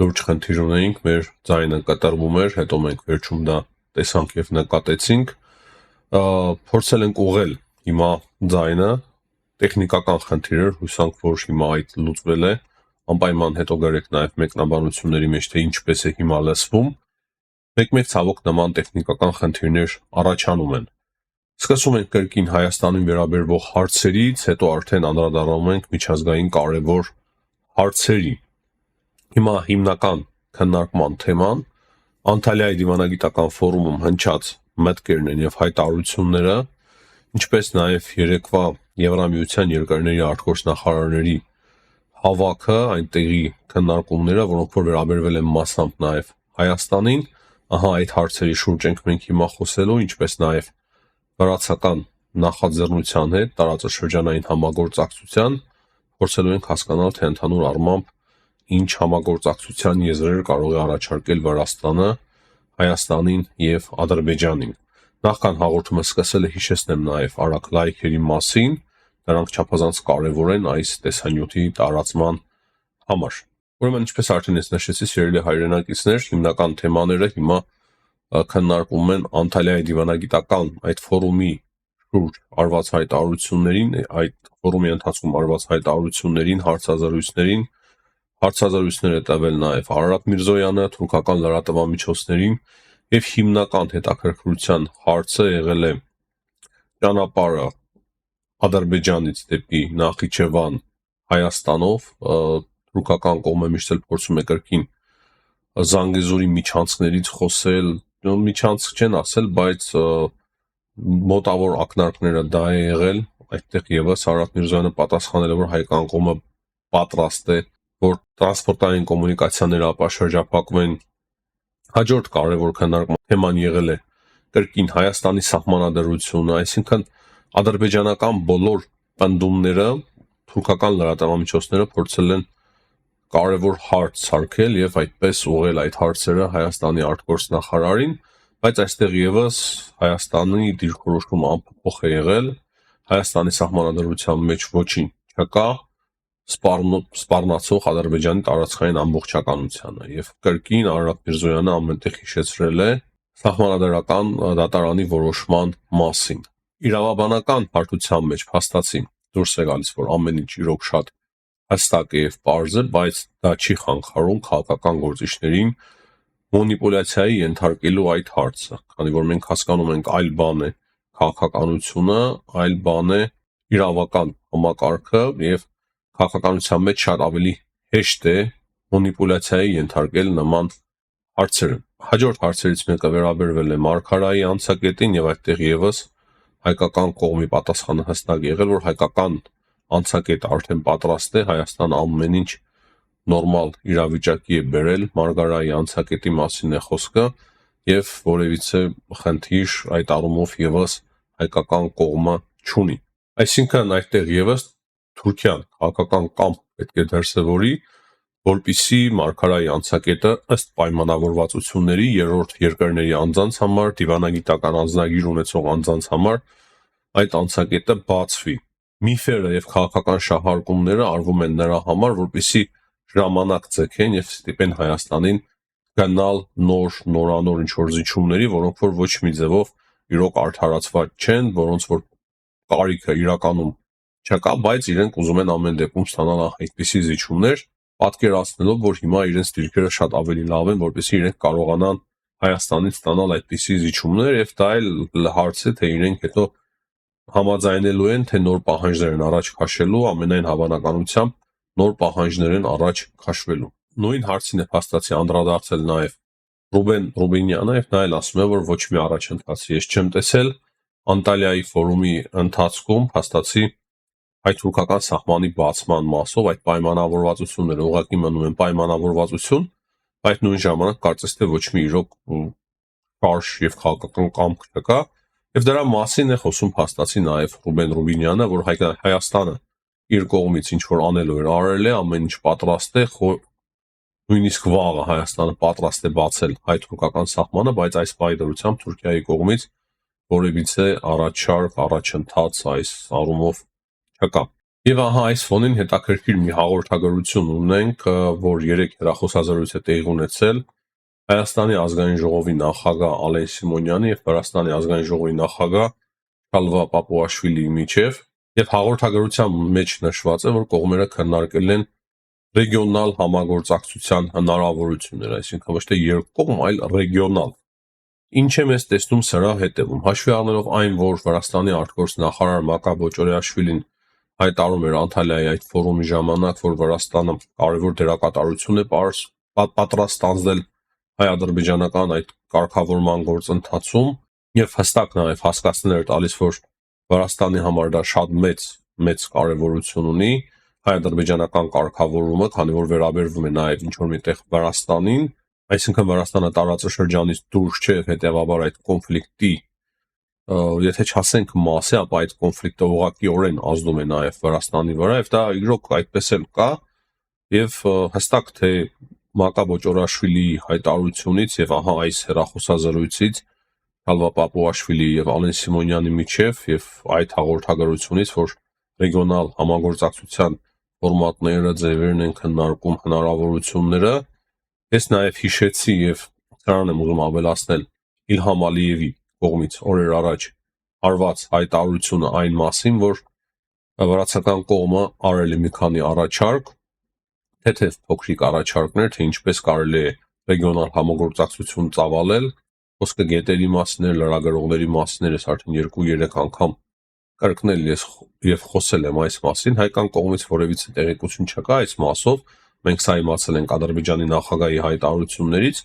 լուրջ խնդիր ունեինք, մեր ձայնը կտրվում էր, հետո մենք վերջում դա տեսանք եւ նկատեցինք, փորձել ենք ուղղել հիմա ձայնը, տեխնիկական խնդիր էր, հուսանք, որ հիմա այդ լուծվել է, անպայման հետո գրեք նաեւ մեկնաբանությունների մեջ, թե ինչպես է հիմա լսվում, մեկ-մեկ ցավոք նման տեխնիկական խնդիրներ առաջանում են։ Սկսում ենք կրկին Հայաստանին վերաբերող հարցերից, հետո արդեն անդրադառնում ենք միջազգային կարևոր հարցերի։ Հիմա հիմնական քննարկման թեման Անտալիայի դիվանագիտական ֆորումում հնչած մտքերն են եւ հայտարարությունները, ինչպես նաեւ երեկվա Եվրամիության երկրների արտգործնախարարների հավաքը, այնտեղի քննարկումները, որոնք որ վերաբերվել են մասամբ նաեւ Հայաստանին, ահա այդ հարցերի շուրջ ենք մենք հիմա խոսելու, ինչպես նաեւ վրացական նախաձեռնության հետ տարածաշրջանային համագործակցության, փորձելու ենք հասկանալ, թե ընդհանուր առմամբ ինչ համագործակցության եզրեր կարող է առաջարկել Վրաստանը Հայաստանին եւ Ադրբեջանին։ Նախքան հաղորդումը սկսելը հիշեցնեմ նաեւ արագ լայքերի մասին, դրանք չափազանց կարեւոր են այս տեսանյութի տարածման համար։ Ուրեմն, ինչպես արդեն ես նշեցի, սիրելի հայրենակիցներ, հիմնական թեմաները հիմա քննարկվում են Անտալիայի դիվանագիտական այդ ֆորումի շուրջ արված հայտարարություններին, այդ ֆորումի ընթացքում արված հայտարարություններին, հարցազրույցներ է տվել նաև Արարատ Միրզոյանը, թուրքական լրատվամիջոցներին եւ հիմնական հետաքրքրության հարցը եղել է ճանապարհը Ադրբեջանից դեպի Նախիջևան Հայաստանով, թուրքական կողմը միշտ էլ փորձում է կրկին Զանգեզուրի միջանցքներից խոսել, միջանցք չեն ասել, բայց մոտավոր ակնարկները դա է եղել, այդտեղ եւս Արարատ Միրզոյանը պատասխանել է, որ հայկական կողմը պատրաստ է, որ տրանսպորտային կոմունիկացիաները ապաշրջափակվեն։ Հաջորդ կարևոր քննարկման թեման եղել է կրկին Հայաստանի սահմանադրությունը, այսինքն ադրբեջանական բոլոր պնդումները թուրքական լրատվամիջոցները փորձել են կարևոր հարց ցարկել եւ այդպես ուղղել այդ հարցերը Հայաստանի արտգործնախարարին, բայց այստեղ եւս Հայաստանի դիրքորոշումը անփոփոխ է եղել, Հայաստանի սահմանադրության մեջ ոչինչ չկա, սպառնացող Ադրբեջանի տարածքային ամբողջականությանը եւ կրկին Արարատ Միրզոյանը ամենտեղ հիշեցրել է սահմանադրական դատարանի որոշման մասին։ Իրավաբանական հարթության մեջ փաստացի դուրս է գալիս, որ ամեն ինչ իրոք շատ հստակ է եւ պարզ է, բայց դա չի խանգարում քաղաքական գործիչներին մանիպուլյացիայի ենթարկելու այդ հարցը, քանի որ մենք հասկանում ենք այլ բան է քաղաքականությունը, այլ բան է իրավական համակարգը եւ քաղաքականության մեջ շատ ավելի հեշտ է մանիպուլյացիայի ենթարկել նման հարցերը։ Հաջորդ հարցերից մեկը վերաբերվել է Մարգարայի անցակետին եւ այդտեղ եւս հայկական կողմի պատասխանը հստակ եղել, որ հայկական անցակետը արդեն պատրաստ է, Հայաստան ամեն ինչ նորմալ իրավիճակի է բերել, Մարգարայի անցակետի մասին է խոսքը եւ որևիցե խնդիր այդ առումով եւս հայկական կողմը չունի։ Այսինքն այդտեղ եւս Թուրքիան քաղաքական կամք պետք է դրսևորի, որպիսի Մարգարայի անցակետը ըստ պայմանավորվածությունների երրորդ երկրների անձանց համար, դիվանագիտական անձնագիր ունեցող անձանց համար այդ անցակետը բացվի։ Միֆերը եւ քաղաքական շահարկումները արվում են նրա համար, որպիսի ժամանակ ձգեն եւ ստիպեն Հայաստանին գնալ նորանոր ինչ-որ զիջումների, որոնք որ ոչ մի ձևով իրոք արդարացված չեն, որոնց որ կարիքը իրականում չկա, բայց իրենք ուզում են ամեն դեպքում ստանալ այդպիսի զիջումներ, պատկերացնելով, որ հիմա իրենց դիրքերը շատ ավելի լավ են, որպեսզի իրենք կարողանան Հայաստանից ստանալ այդպիսի զիջումներ եւ դա էլ հարց է, թե իրենք հետո համաձայնելու են, թե նոր պահանջներ են առաջ քաշելու, ամենայն հավանականությամբ նոր պահանջներ են առաջ քաշվելու։ Նույն հարցին է փաստացի անդրադարձել նաեւ Ռուբեն Ռուբինյանը եւ նա էլ ասում է, որ ոչ մի առաջընթաց ես չեմ տեսել Անտալիայի ֆորումի ընթացքում փաստացի հայ-թուրքական սահմանի բացման մասով այդ պայմանավորվածությունները ուղղակի մնում են պայմանավորվածություն, բայց նույն ժամանակ կարծես թե ոչ մի իրոք շարժ եւ քաղաքական կամք չկա եւ դրա մասին է խոսում փաստացի նաեւ Ռուբեն Ռուբինյանը, որ Հայաստանը իր կողմից ինչ որ անելու էր արել է, ամեն ինչ պատրաստ է, նույնիսկ վաղը Հայաստանը պատրաստ է բացել հայ-թուրքական սահմանը, բայց այս պայմանությամբ Թուրքիայի կողմից որևիցե առաջարկ, առաջընթաց այս առումով չկա։ Եվ ահա այս ֆոնին հետաքրքիր մի հաղորդագրություն ունենք, որ երեք հեռախոսազրույց է տեղի ունեցել Հայաստանի ազգային ժողովի նախագահ Ալեն Սիմոնյանի եւ Վրաստանի ազգային ժողովի նախագահ Քալվա Պապուաշվիլիի միջև, եւ հաղորդագրության մեջ նշված է, որ կողմերը քննարկել են ռեգիոնալ համագործակցության հնարավորությունները, այսինքն ոչ թե երկկողմ, այլ ռեգիոնալ։ Ինչ է մեզ տեսնում սրա հետևում, հաշվի առնելով այն, որ Վրաստանի արտգործ նախարար Մակա Բոճորյաշվիլին հայտարարում էր Անտալիայի այդ ֆորումի ժամանակ, որ Վրաստանը կարևոր դերակատարություն է պատրաստ ստանձնել հայ-ադրբեջանական այդ կարգավորման գործընթացում եւ հստակ նաեւ հասկացնել էր տալիս, որ Վրաստանի համար դա շատ մեծ կարևորություն ունի հայ-ադրբեջանական կարգավորումը, քանի որ վերաբերվում է նաեւ ինչ որ միտեղ Վրաստանին, այսինքն Վրաստանը տարածաշրջանից դուրս չէ եւ հետեւաբար այդ կոնֆլիկտի եթե չասենք մասը, ապա այդ կոնֆլիկտը ուղղակիորեն ազդում է նաև Վրաստանի վրա եւ դա իրոք այդպես էլ կա եւ հստակ թե Մակա Բոճորաշվիլիի հայտարարությունից եւ ահա այս հեռախոսազրույցից Քալվա Պապուաշվիլի եւ Ալեն Սիմոնյանի միջև եւ այդ հաղորդագրությունից, որ ռեգիոնալ համագործակցության ֆորմատները, ձևերն են քննարկում հնարավորությունները, ես նաեւ հիշեցի եւ սրանն եմ ուզում ավելացնել Իլհամ Ալիևի կողմից օրեր առաջ արված հայտարարությունը այն մասին, որ վրացական կողմը արել է մի քանի առաջարկ, թեթև փոքրիկ առաջարկներ, թե ինչպես կարելի է ռեգիոնալ համագործակցություն ծավալել, խոսքը գետերի մասին է, լրագրողների մասին է, ես արդեն 2-3 անգամ կրկնել եւ խոսել եմ այս մասին, հայկական կողմից որևիցե տեղեկություն չկա այս մասով, մենք սա իմացել ենք Ադրբեջանի նախագահի հայտարարություններից,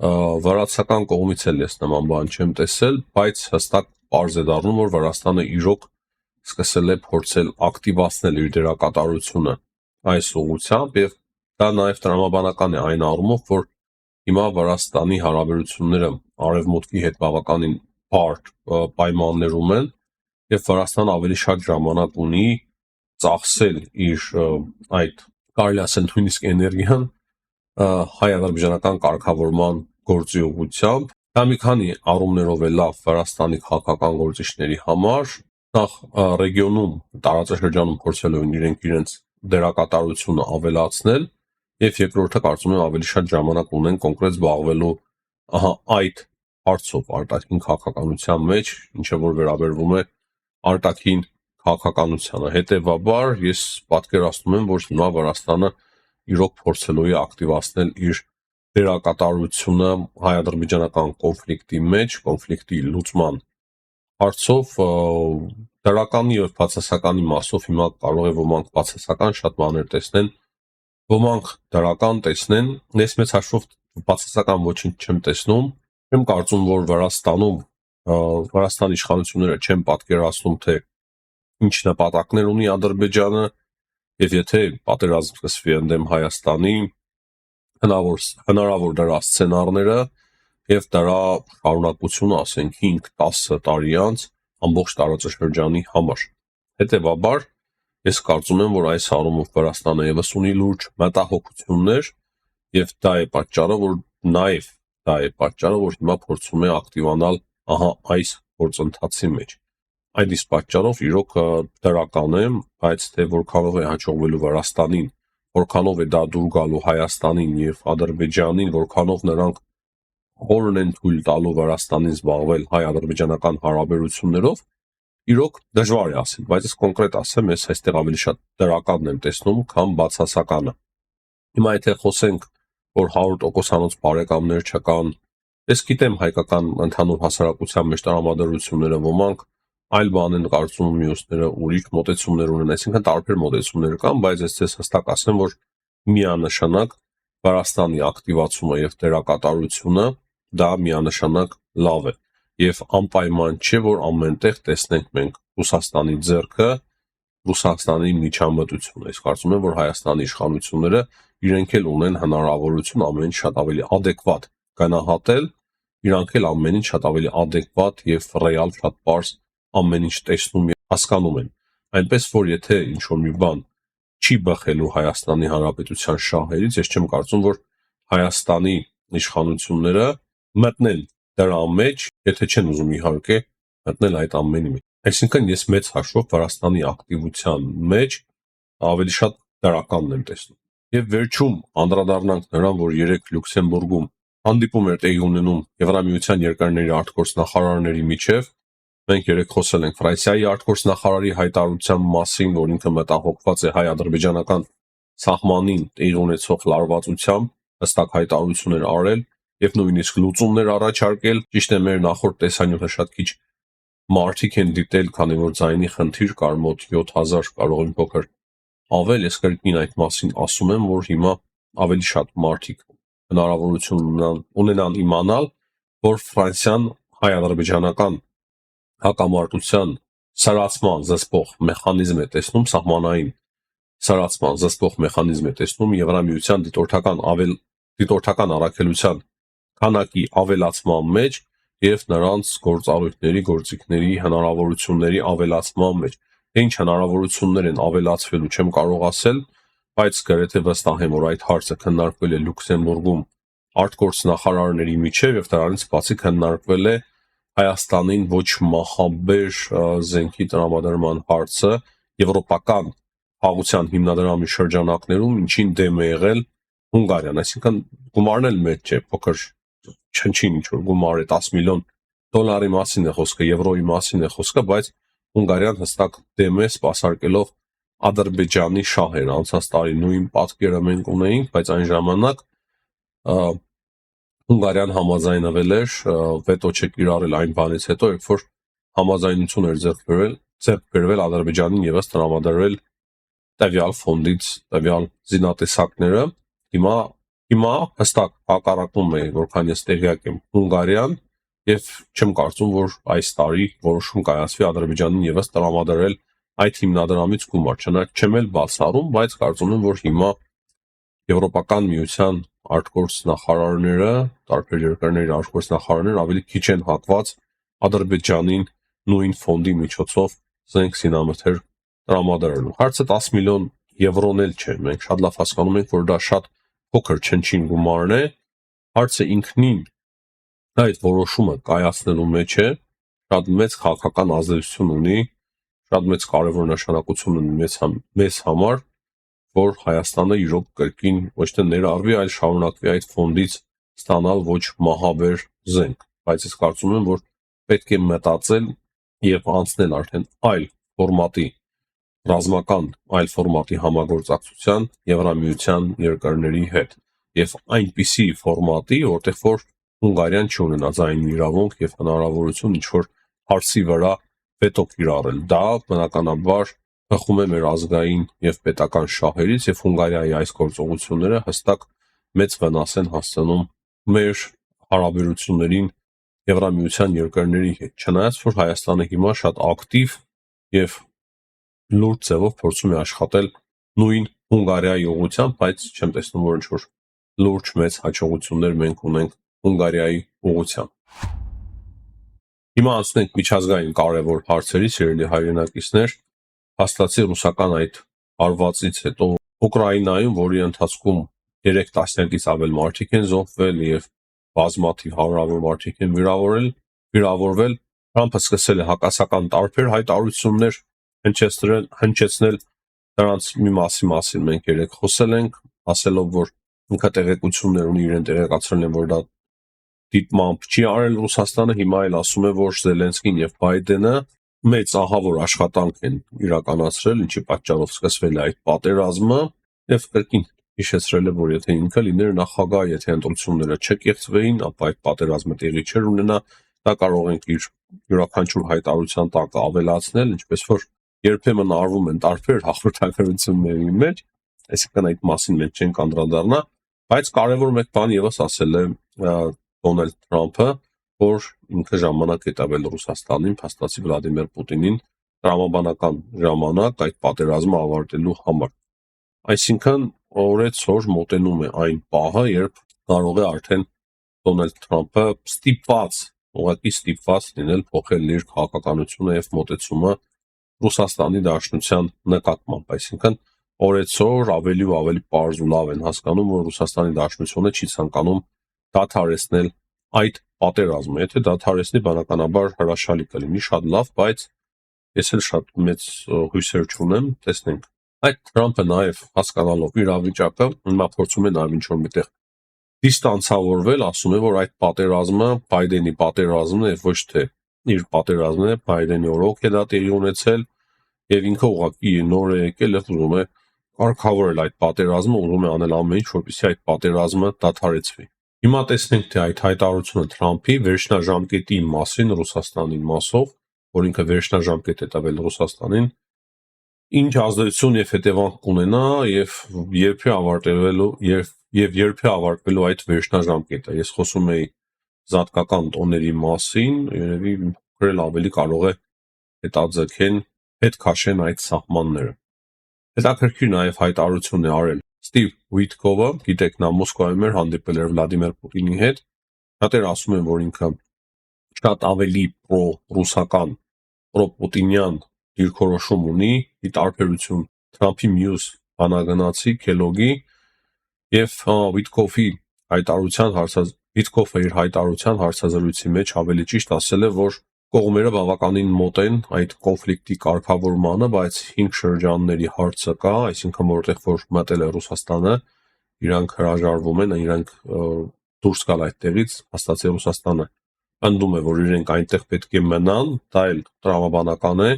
վրացական կողմից էլ ես նման բան չեմ տեսել, բայց հստակ պարզ է դառնում, որ Վրաստանը իրոք սկսել է փորձել ակտիվացնել իր դերակատարությունը այս ուղղությամբ եւ դա նաեւ տրամաբանական է այն առումով, որ հիմա Վրաստանի հարաբերությունները արևմուտքի հետ բավականին բարդ պայմաններում են եւ Վրաստանը ավելի շատ ժամանակ ունի ծախսել իր այդ կարելի ասել նույնիսկ էներգիան հայ-ադրբեջանական կարգավորման գործի ուղղությամբ, դա մի քանի առումներով է լավ Վրաստանի քաղաքական գործիչների համար, նախ ռեգիոնում տարածաշրջանում փորձելու են իրենց դերակատարությունը ավելացնել եւ երկրորդը կարծում եմ ավելի շատ ժամանակ ունեն կոնկրետ զբաղվելու ահա այդ հարցով արտաքին քաղաքականության մեջ, ինչը որ վերաբերվում է արտաքին քաղաքականությանը։ Հետևաբար ես պատկերացնում եմ, որ հիմա Վրաստանը իրոք փորձելու է ակտիվացնել իր դերակատարությունը հայ-ադրբեջանական կոնֆլիկտի մեջ, կոնֆլիկտի լուծման հարցով դրականի եւ բացասականի մասով հիմա կարող է ոմանք բացասական շատ բաներ տեսնեն, ոմանք դրական տեսնեն, ես մեծ հաշվով բացասական ոչինչ չեմ տեսնում, չեմ կարծում, որ Վրաստանի իշխանությունները չեն պատկերացնում, թե ինչ նպատակներ ունի Ադրբեջանը եւ եթե պատերազմ սկսվի ընդդեմ Հայաստանի, հնարավոր դրա սցենարները եւ դրա շարունակությունը, ասենք 5-10 տարի անց ամբողջ տարածաշրջանի համար։ Հետևաբար ես կարծում եմ, որ այս առումով Վրաստանը եւս ունի լուրջ մտահոգություններ եւ դա է պատճառը, որ հիմա փորձում է ակտիվանալ ահա այս գործընթացի մեջ։ Այդ իսկ պատճառով իրոք դրական է, բայց թե որքանով է հաջողվելու Վրաստանին, որքանով է դա դուր գալու Հայաստանին եւ Ադրբեջանին, որքանով նրանք խորն են թույլ տալու Վրաստանին զբաղվել հայ-ադրբեջանական հարաբերություններով, իրոք դժվար է ասել, բայց ես կոնկրետ ասեմ, ես այստեղ ավելի շատ դրականն եմ տեսնում, քան բացասականը։ Հիմա եթե խոսենք, որ 100%-անոց բարեկամներ չկան, ես գիտեմ հայկական ընդհանուր հասարակության մեջ տրամադրությունները ոմանք այլ բան են կարծում, մյուսները ուրիշ մոտեցումներ ունեն, այսինքն տարբեր մոտեցումներ կան, բայց ես ցես հստակ ասեմ, որ միանշանակ Վրաստանի ակտիվացումը եւ դերակատարությունը դա միանշանակ լավ է եւ անպայման չէ, որ ամենտեղ տեսնենք մենք Ռուսաստանի ձեռքը, Ռուսաստանի միջամտությունը։ Ես կարծում եմ, որ Հայաստանի իշխանությունները իրենք էլ ունեն հնարավորություն ամեն շատ ավելի adekvat գնահատել, իրանք էլ ամեն ինչ շատ ավելի adekvat եւ ռեալ շատ բարձ ամեն ինչ տեսնում եւ հասկանում են։ Այնպես որ եթե ինչ որ մի բան չի բխելու Հայաստանի Հանրապետության շահերից, ես չեմ կարծում, որ Հայաստանի իշխանությունները մտնել դրա մեջ, եթե չեն ուզում իհարկե մտնել այդ ամենի մեջ։ Այսինքն ես մեծ հաշվով Վրաստանի ակտիվության մեջ ավելի շատ դրականն եմ տեսնում։ Եվ վերջում անդրադառնանք նրան, որ երեք Լյուքսեմբուրգում հանդիպում էր տեղի ունենում Եվրամիության երկրների արտգործնախարարների միջև։ Մենք երեք խոսել ենք Ֆրանսիայի արտգործնախարարի հայտարարության մասին, որ ինքը մտահոգված է հայ-ադրբեջանական սահմանին տեղի ունեցող լարվածությամբ, հստակ հայտարարություններ արել եւ նույնիսկ լուծումներ առաջարկել։ Ճիշտ է, մեր նախորդ տեսանյութը շատ քիչ մարդիկ են դիտել, քանի որ ձայնի խնդիր կար, մոտ 7000, կարող են փոքր ավել, ես կրկին այդ մասին ասում եմ, որ հիմա ավելի շատ մարդիկ հնարավորություն ունենան իմանալ, որ Ֆրանսիան հայ-ադրբեջանական հակամարտության սրացման զսպող մեխանիզմ է տեսնում, սահմանային սրացման զսպող մեխանիզմ է տեսնում Եվրամիության դիտորդական առաքելության քանակի ավելացման մեջ եւ նրանց գործառույթների, գործիքների, հնարավորությունների ավելացման մեջ։ Ինչ հնարավորություններ են ավելացվելու, չեմ կարող ասել, բայց գրեթե վստահ եմ, որ այդ հարցը քննարկվել է Լյուքսեմբուրգում արտգործնախարարների միջև եւ դրանից բացի քննարկվել է Հայաստանին ոչ մահաբեր զենքի տրամադրման հարցը եվրոպական խաղաղության հիմնադրամի շրջանակներում, ինչին դեմ է եղել Հունգարիան, այսինքն գումարն էլ մեծ չէ, փոքր չնչին ինչ որ գումար է, 10 միլիոն դոլարի մասին է խոսքը, եվրոյի մասին է խոսքը, բայց Հունգարիան հստակ դեմ է սպասարկելով Ադրբեջանի շահեր, անցած տարի նույն պատկերը մենք ունեինք, բայց այն ժամանակ Հունգարիան համաձայնվել էր վետո չկիրառել այն բանից հետո, երբ որ համաձայնություն էր ձեռք բերվել Ադրբեջանին եւս տրամադրել տվյալ ֆոնդից տվյալ զինատեսակները։ Հիմա հստակ հակառակում է, որքան ես տեղյակ եմ, Հունգարիան եւ չեմ կարծում, որ այս տարի որոշում կայացվի Ադրբեջանին եւս տրամադրել այդ հիմնադրամից գումար, չնայած չեմ էլ բացառում, բայց կարծում եմ, որ հիմա Եվրոպական միության արտգործնախարարները, տարբեր երկրների արտգործնախարարները ավելի քիչ են հակված Ադրբեջանին նույն ֆոնդի միջոցով զենք զինամթեր տրամադրելու։ Հարցը 10 միլիոն եվրոն էլ չէ, մենք շատ լավ հասկանում ենք, որ դա շատ փոքր չնչին գումարն է։ Հարցը ինքնին այդ որոշումը կայացնելու մեջ է, շատ մեծ քաղաքական ազդեցություն ունի, շատ մեծ կարևոր նշանակություն ունի մեզ համար, որ Հայաստանը իրոք կրկին ոչ թե ներառվի, այլ շարունակվի այդ ֆոնդից ստանալ ոչ մահաբեր զենք, բայց ես կարծում եմ, որ պետք է մտածել եւ անցնել արդեն այլ ֆորմատի ռազմական այլ ֆորմատի համագործակցության Եվրամիության երկրների հետ եւ այնպիսի ֆորմատի, որտեղ որ Հունգարիան չունենա ձայնի իրավունք եւ հնարավորություն ինչ որ հարցի վրա վետո կիրառել։ Դա բնականաբար բխում է մեր ազգային եւ պետական շահերից եւ Հունգարիայի այս գործողությունները հստակ մեծ վնաս են հասցնում մեր հարաբերություններին Եվրամիության երկրների հետ։ Չնայած որ Հայաստանը հիմա շատ ակտիվ եւ լուրջ ձևով փորձում է աշխատել նույն Հունգարիայի ուղղությամբ, բայց չեմ տեսնում, որ ինչ որ լուրջ մեծ հաջողություններ մենք ունենք Հունգարիայի ուղղությամբ։ Հիմա անցնենք միջազգային կարևոր հարցերի, սիրելի հայրենակիցներ, հաստատի ռուսական այդ հարվածից հետո Ուկրաինայում, որի ընթացքում 3 տասնյակից ավել մարդիկ են զոհվել եւ բազմաթիվ հարյուրավոր մարդիկ են վիրավորվել, Թրամփը սկսել է հակասական տարբեր հայտարարություններ հնչեցնել դրանց մի մասին մենք երեք խոսել ենք, ասելով, որ ինքը տեղեկություններ ունի, իրեն տեղեկացրել են, որ դա դիտմամբ չի արել Ռուսաստանը, հիմա էլ ասում է, որ Զելենսկին եւ Բայդենը մեծ ահավոր աշխատանք են իրականացրել, ինչի պատճառով սկսվել է այդ պատերազմը եւ կրկին հիշեցրել է, որ եթե ինքը լիներ նախագահ, եթե ընտրությունները չկեղծվեին, ապա այդ պատերազմը տեղի չէր ունենա, դա կարող ենք իր յուրաքանչյուր հայտարարության տակ ավելացնել, ինչպես որ երբեմն արվում են տարբեր հաղորդագրությունների մեջ, այսինքն այդ մասին մենք չենք անդրադառնա, բայց կարևոր մեկ բան եւս ասել է Դոնալդ Թրամփը, որ ինքը ժամանակ է տվել Ռուսաստանին, փաստացի Վլադիմիր Պուտինին տրամաբանական ժամանակ այդ պատերազմը ավարտելու համար։ Այսինքն օրեցօր մոտենում է այն պահը, երբ կարող է արդեն Դոնալդ Թրամփը ուղղակի ստիպված լինել փոխել իր քաղաքականությունը եւ մոտեցումը Ռուսաստանի Դաշնության նկատմամբ, այսինքն օրեցօր ավելի ու ավելի պարզ ու լավ են հասկանում, որ Ռուսաստանի Դաշնությունը չի ցանկանում դադարեցնել այդ պատերազմը, եթե դադարեցնի, բնականաբար հրաշալի կլինի, շատ լավ, բայց ես էլ շատ մեծ հույսեր չունեմ, տեսնենք։ Այդ Թրամփը նաև հասկանալով իրավիճակը, հիմա փորձում է նաև ինչ-որ միտեղ դիստանցավորվել, ասում է, որ այդ պատերազմը Բայդենի պատերազմն է, ոչ թե իր պատերազմն է, Բայդենի օրոք է դա տեղի ունեցել, եւ ինքը ուղղակի նոր է եկել եւ ուզում է կարգավորել այդ պատերազմը, ուզում է անել ամեն ինչ, որպեսզի այդ պատերազմը դադարեցվի։ Հիմա տեսնենք, թե այդ հայտարարությունը Թրամփի վերջնաժամկետի մասին Ռուսաստանի մասով, որ ինքը վերջնաժամկետ է տվել Ռուսաստանին, ինչ ազդեցություն եւ հետևանք կունենա եւ երբ է ավարտվելու այդ վերջնաժամկետը։ Ես խոսում եի զատկական տոների մասին, երևի գրել ավելի կարող է հետաձգեն, հետ քաշեն այդ սահմանները։ Հետաքրքիր նաև հայտարարություն է արել Ստիվ Ուիտկովը, գիտեք, նա Մոսկվայում էր, հանդիպել էր Վլադիմիր Պուտինի հետ։ Շատերը ասում են, որ ինքը շատ ավելի պրո-ռուսական, պրո-պուտինյան դիրքորոշում ունի, ի տարբերություն Թրամփի մյուս բանագնացի Քելոգի եւ Վիտկոֆը իր հայտարարության հարցազրույցի մեջ ավելի ճիշտ ասել է, որ կողմերը բավականին մոտ են այդ կոնֆլիկտի կարգավորմանը, բայց 5 շրջանների հարցը կա, այսինքն որտեղ որ մտել է Ռուսաստանը, իրանք հրաժարվում են, իրանք դուրս գալ այդտեղից, հաստատի Ռուսաստանը ընդդում է, որ իրենք այնտեղ պետք է մնան, դա էլ տրամաբանական է,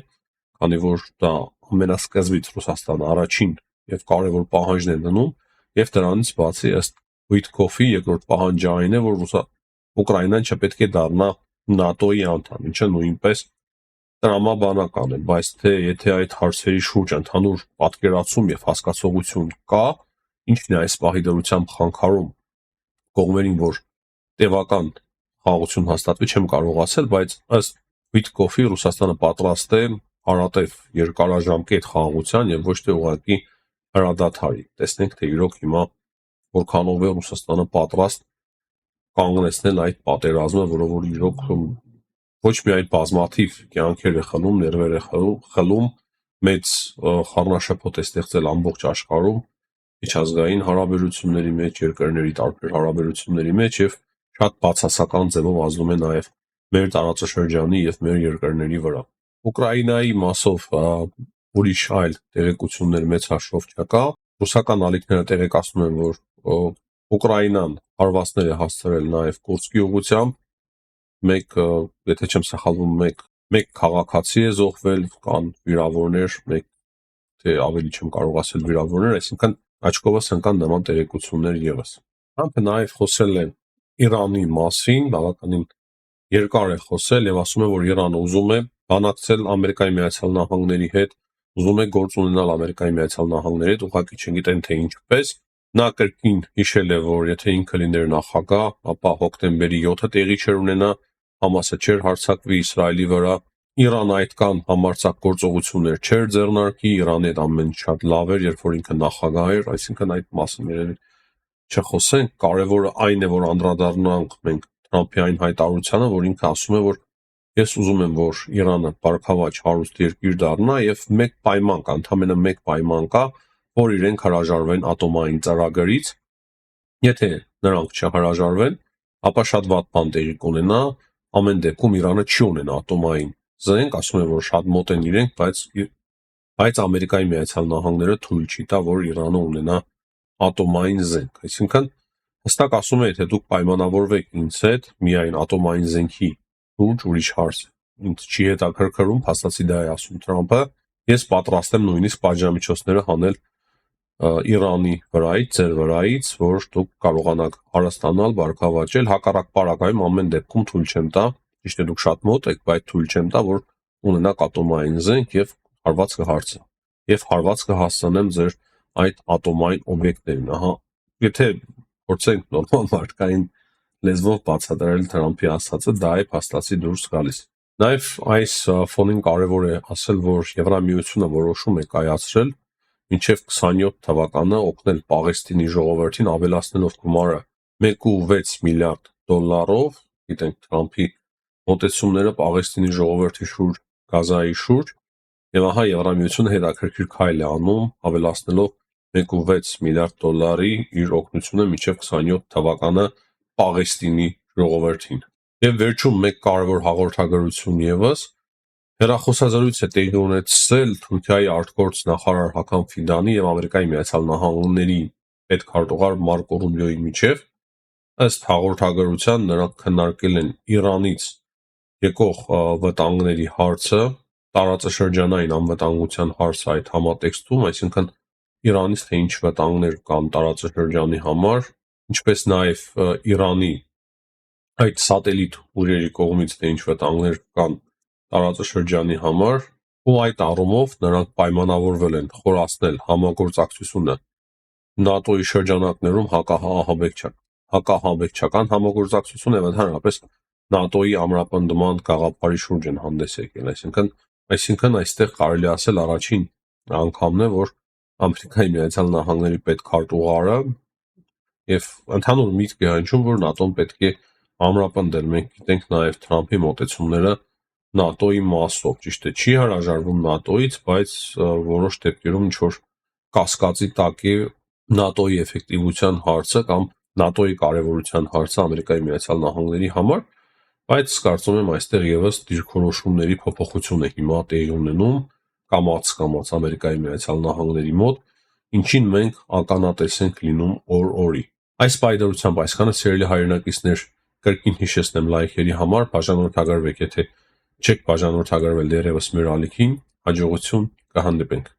քանի որ դա ամենասկզբից Ռուսաստանը առաջին եւ կարևոր պահանջն է դնում, եւ դրանից բացի ըստ Ուիտկոֆի երկրորդ պահանջը այն է, որ Ուկրաինան չպետք է դառնա ՆԱՏՕ-ի անդամ, ինչը նույնպես տրամաբանական է, բայց եթե այդ հարցերի շուրջ ընդհանուր պատկերացում եւ հասկացողություն կա, ինչն է այս պահի դրությամբ խանգարում կողմերին, որ տևական խաղաղություն հաստատվի, չեմ կարող ասել, բայց ըստ Վիտկոֆի Ռուսաստանը պատրաստ է հարատև երկարաժամկետ խաղաղության եւ ոչ թե ուղղակի հրադադարի։ Տեսնենք, թե իրոք հիմա որքանով է Ռուսաստանը պատրաստ կանգնեցնել այդ պատերազմը, որը որ իրոք ոչ միայն բազմաթիվ կյանքեր է խլում, ներվեր է խլում, մեծ խառնաշփոթ է ստեղծել ամբողջ աշխարհում, միջազգային հարաբերությունների մեջ, երկրների տարբեր հարաբերությունների մեջ եւ շատ բացասական ձևով ազդում է նաեւ մեր տարածաշրջանի եւ մեր երկրների վրա։ Ուկրաինայի մասով ուրիշ այլ տեղեկություններ մեծ հաշվով չկա։ Ռուսական ալիքները տեղեկացնում են, որ Ուկրաինան հարվածներ է հասցրել նաեւ Կուրսկի ուղղությամբ, եթե չեմ սխալվում, մեկ քաղաքացի է զոհվել, կան վիրավորներ, թե ավելի չեմ կարող ասել վիրավորներ, այսինքն աչքովս ընկան նման տեղեկություններ եւս։ Թրամփը նաեւ խոսել է Իրանի մասին, բավականին երկար է խոսել եւ ասում է, որ Իրանը ուզում է բանակցել Ամերիկայի Միացյալ Նահանգների հետ, ուզում է գործ ունենալ Ամերիկայի Միացյալ Նահանգների հետ, ուղղակի չգիտեն թե ինչպես։ Նա կրկին հիշել է, որ եթե ինքը լիներ նախագահ, ապա հոկտեմբերի 7-ը տեղի չէր ունենա, Համասը չէր հարձակվի Իսրայելի վրա, Իրանը այդքան համարձակ գործողություններ չէր ձեռնարկի, Իրանի հետ ամեն ինչ շատ լավ էր, երբ որ ինքը նախագահ էր, այսինքն այդ մասին երևի չխոսենք, կարևորը այն է, որ անդրադառնանք մենք Թրամփի այն հայտարարությանը, որ ինքը ասում է, որ ես ուզում եմ, որ Իրանը բարգավաճ հարուստ երկիր դառնա եւ մեկ պայման կա, ընդամենը մեկ պայման կա, որ իրենք հրաժարվեն ատոմային ծրագրից։ Եթե նրանք չհրաժարվեն, ապա շատ վատ բան տեղի կունենա, ամեն դեպքում Իրանը չի ունենա ատոմային զենք, ասում է, որ շատ մոտ են իրենք, բայց Ամերիկայի Միացյալ Նահանգները թույլ չի տա, որ Իրանը ունենա ատոմային զենք։ Այսինքն հստակ ասում է, եթե դուք պայմանավորվեք ինձ հետ միայն ատոմային զենքի շուրջ, ուրիշ հարց ինձ չի հետաքրքրում, փաստացի դա է ասում Թրամփը, ես պատրաստ եմ նույնիսկ պատժամիջոցները հանել Իրանի վրայից, ձեր վրայից, որ դուք կարողանաք հարստանալ, բարգավաճել, հակառակ պարագայում ամեն դեպքում թույլ չեմ տա, ճիշտ է դուք շատ մոտ եք, բայց թույլ չեմ տա, որ ունենաք ատոմային զենք եւ հարված կհարցա։ Եվ հարված կհասցնեմ ձեր այդ ատոմային օբյեկտներին, ահա, եթե փորձենք նորմալ մարդկային լեզվով բացատրել Թրամփի ասածը, դա է փաստացի դուրս գալիս։ Նաև այս ֆոնին կարևոր է ասել, որ Եվրամիությունը որոշում է կայացրել մինչև 27 թվականը օգնել Պաղեստինի ժողովրդին ավելացնելով գումարը 1.6 միլիարդ դոլարով, գիտենք Թրամփի մոտեցումները Պաղեստինի ժողովրդի շուրջ, Գազայի շուրջ, եւ ահա Եվրամիությունը հետաքրքիր քայլ է անում, ավելացնելով 1.6 միլիարդ դոլարի իր օգնությունը մինչև 27 թվականը Պաղեստինի ժողովրդին։ Եվ վերջում մեկ կարևոր հաղորդագրություն եւս, Հեռախոսազրույց է տեղի ունեցել Թուրքիայի արտգործ նախարար Հական Ֆիդանի եւ Ամերիկայի Միացյալ Նահանգների պետքարտուղար Մարկո Ռուբիոյի միջև։ Ըստ հաղորդագրության նրանք քննարկել են Իրանից եկող վտանգների հարցը, տարածաշրջանային անվտանգության հարցը այդ համատեքստում, այսինքն Իրանից թե ինչ վտանգներ կան տարածաշրջանի համար, ինչպես նաեւ Իրանի այդ սատելիտ ուժերի կողմից թե ինչ վտանգներ կան տարածաշրջանի համար, ու այդ առումով նրանք պայմանավորվել են խորացնել համագործակցությունը ՆԱՏՕ-ի շրջանակներում հակահամբեկչական համագործակցություն եւ ընդհանրապես ՆԱՏՕ-ի ամրապնդման գաղափարի շուրջ են հանդես եկել, այսինքն այստեղ կարելի ասել առաջին անգամն է, որ Ամերիկայի Միացյալ Նահանգների պետքարտուղարը եւ ընդհանուր միտք է հնչում, որ ՆԱՏՕ-ն պետք է ամրապնդել։ Մենք գիտենք նաեւ Թրամփի մոտեցումները ՆԱՏՕ-ի մասով, ճիշտ է, չի հրաժարվում ՆԱՏՕ-ից, բայց որոշ դեպքերում ինչ որ կասկածի տակ է ՆԱՏՕ-ի էֆեկտիվության հարցը կամ ՆԱՏՕ-ի կարևորության հարցը Ամերիկայի Միացյալ Նահանգների համար, բայց կարծում եմ այստեղ եւս դիրքորոշումների փոփոխություն է հիմա տեղի ունենում կամաց Ամերիկայի Միացյալ Նահանգների մոտ, ինչին մենք ականատես ենք լինում օր-օրի։ Այս պայմանությամբ այսքանը սիրելի հայրենակիցներ, կրկին հիշեցնեմ լայքերի համար, բաժանորդագրվեք, եթե չեք բաժանորդագրվել դեռևս մեր ալիքին, հաջողություն, կհանդիպենք։